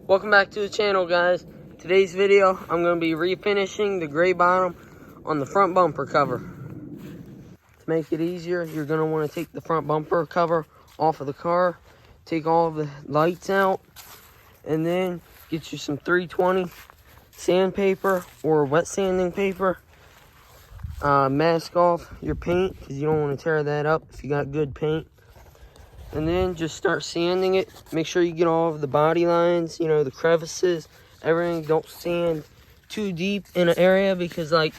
Welcome back to the channel, guys. Today's video, I'm going to be refinishing the gray bottom on the front bumper cover. To make it easier, you're going to want to take the front bumper cover off of the car, take all of the lights out, and then get you some 320 sandpaper or wet sanding paper. Mask off your paint because you don't want to tear that up if you got good paint. And then just start sanding it. Make sure you get all of the body lines, you know, the crevices, everything. Don't sand too deep in an area because, like,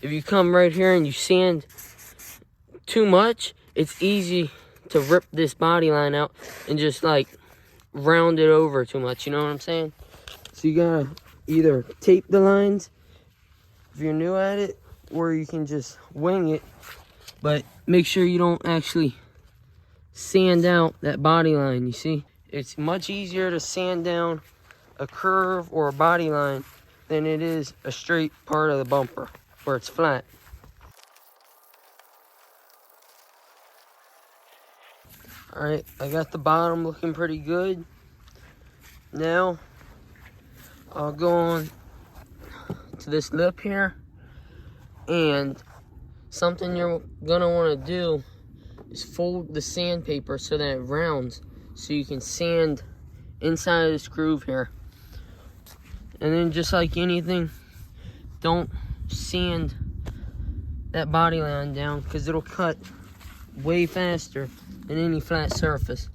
if you come right here and you sand too much, it's easy to rip this body line out and just, like, round it over too much. You know what I'm saying? So you gotta either tape the lines if you're new at it, or you can just wing it. But make sure you don't actually sand out that body line. You see, it's much easier to sand down a curve or a body line than it is a straight part of the bumper where it's flat. All right, I got the bottom looking pretty good. Now I'll go on to this lip here, and something you're gonna want to do is fold the sandpaper so that it rounds, so you can sand inside of this groove here. And then, just like anything, don't sand that body line down because it'll cut way faster than any flat surface.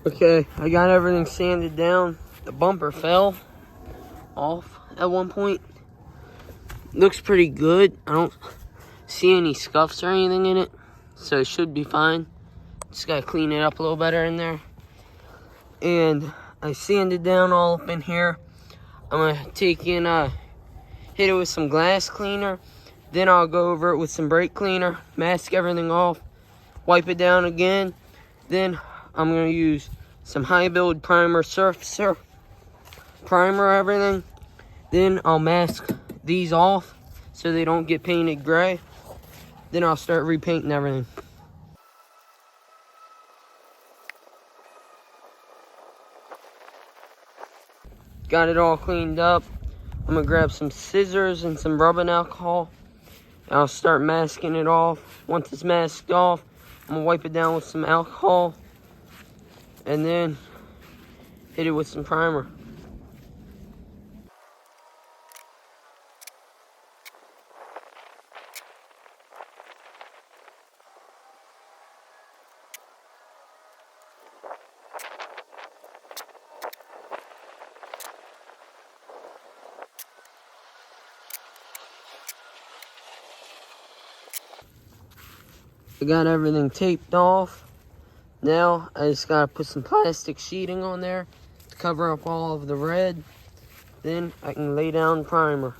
Okay, I got everything sanded down. The bumper fell off at one point. Looks pretty good. I don't see any scuffs or anything in it, so it should be fine. Just gotta clean it up a little better in there. And I sanded down all up in here. I'm gonna take in, hit it with some glass cleaner. Then I'll go over it with some brake cleaner, mask everything off, wipe it down again. Then I'm going to use some high build primer surfacer, primer everything. Then I'll mask these off so they don't get painted gray. Then I'll start repainting everything. Got it all cleaned up. I'm going to grab some scissors and some rubbing alcohol. And I'll start masking it off. Once it's masked off, I'm going to wipe it down with some alcohol. And then hit it with some primer. I got everything taped off. Now I just gotta put some plastic sheeting on there to cover up all of the red. Then I can lay down primer.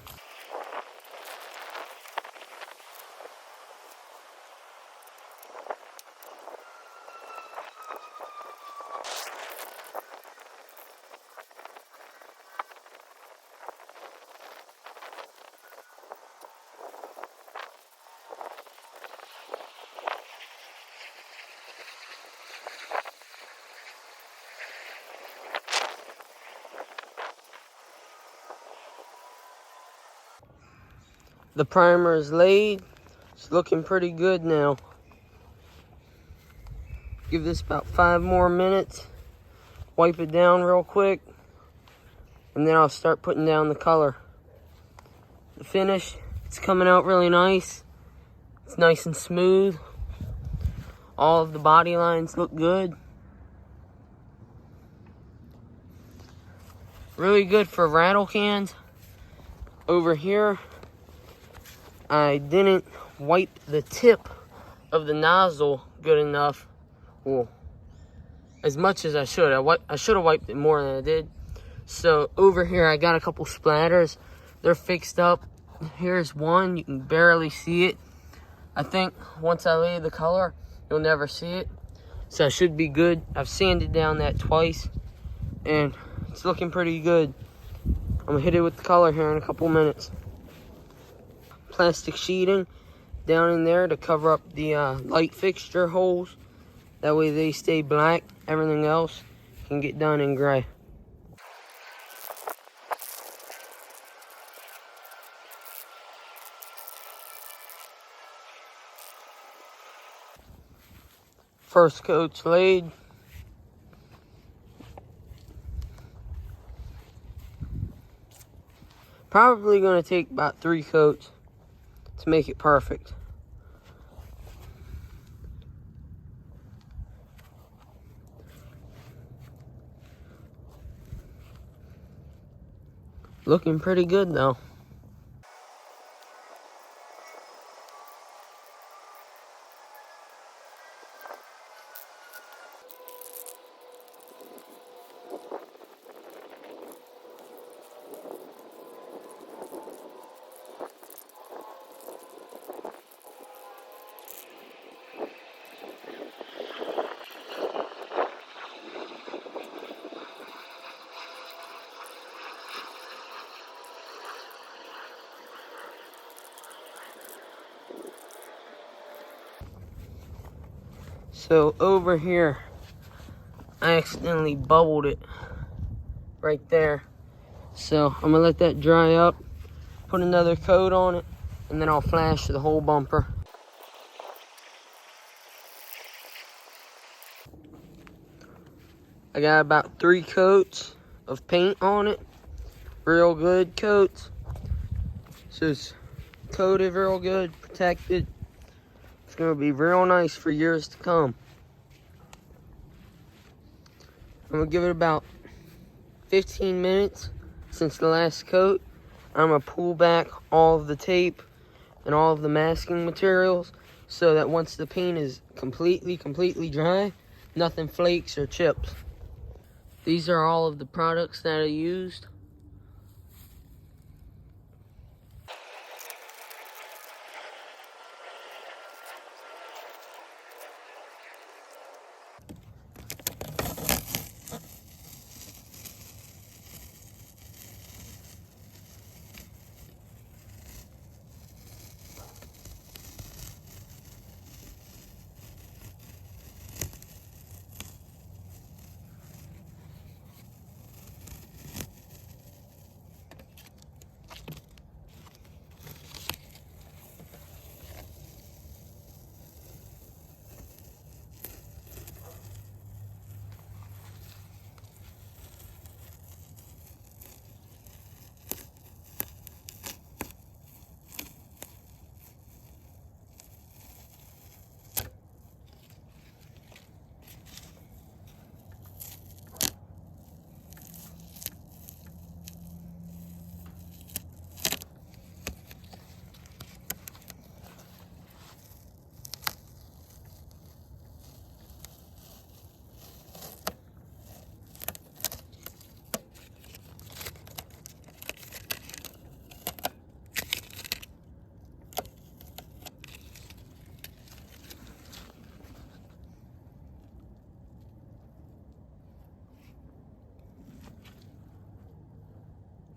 The primer is laid. It's looking pretty good now. Give this about 5 more minutes. Wipe it down real quick. And then I'll start putting down the color. The finish, it's coming out really nice. It's nice and smooth. All of the body lines look good. Really good for rattle cans. Over here, I didn't wipe the tip of the nozzle good enough. Well, as much as I should. I should have wiped it more than I did. So over here, I got a couple splatters. They're fixed up. Here's one. You can barely see it. I think once I lay the color, you'll never see it. So it should be good. I've sanded down that twice, and it's looking pretty good. I'm gonna hit it with the color here in a couple minutes. Plastic sheeting down in there to cover up the light fixture holes. That way they stay black. Everything else can get done in gray. First coat's laid. Probably going to take about 3 coats to make it perfect. Looking pretty good though. So over here, I accidentally bubbled it right there. So I'm gonna let that dry up, put another coat on it, and then I'll flash the whole bumper. I got about 3 coats of paint on it. Real good coats. So it's coated real good, protected. It's gonna be real nice for years to come. I'm gonna give it about 15 minutes since the last coat. I'm gonna pull back all of the tape and all of the masking materials so that once the paint is completely dry, nothing flakes or chips. These are all of the products that I used.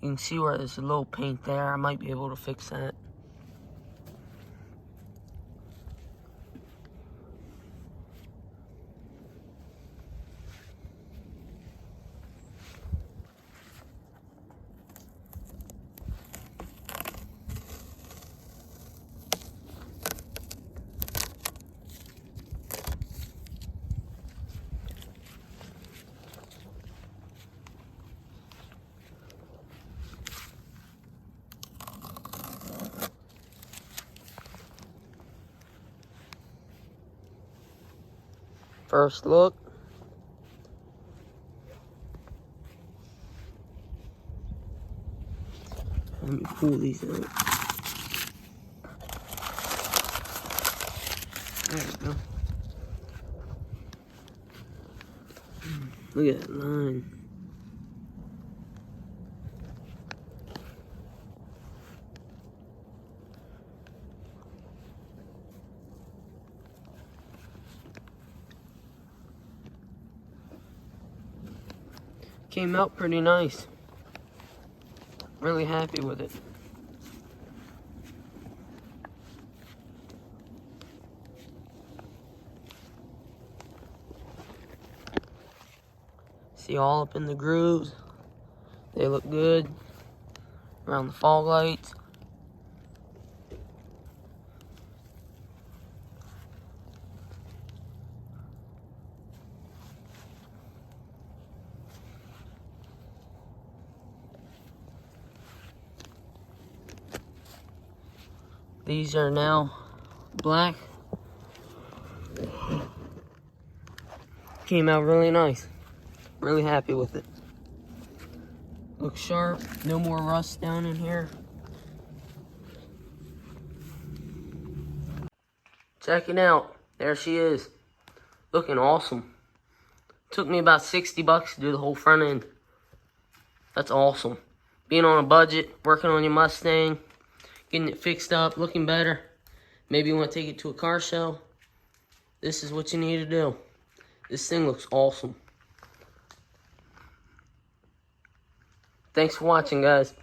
You can see where there's a little paint there. I might be able to fix that. First look. Let me pull these out. There we go. Look at that line. came out pretty nice. Really happy with it. See, all up in the grooves. They look good. Around the fog lights. These are now black. Came out really nice. Really happy with it. Looks sharp. No more rust down in here. Check it out. There she is. Looking awesome. Took me about 60 bucks to do the whole front end. That's awesome. Being on a budget, working on your Mustang, getting it fixed up, looking better. Maybe you want to take it to a car show. This is what you need to do. This thing looks awesome. Thanks for watching, guys.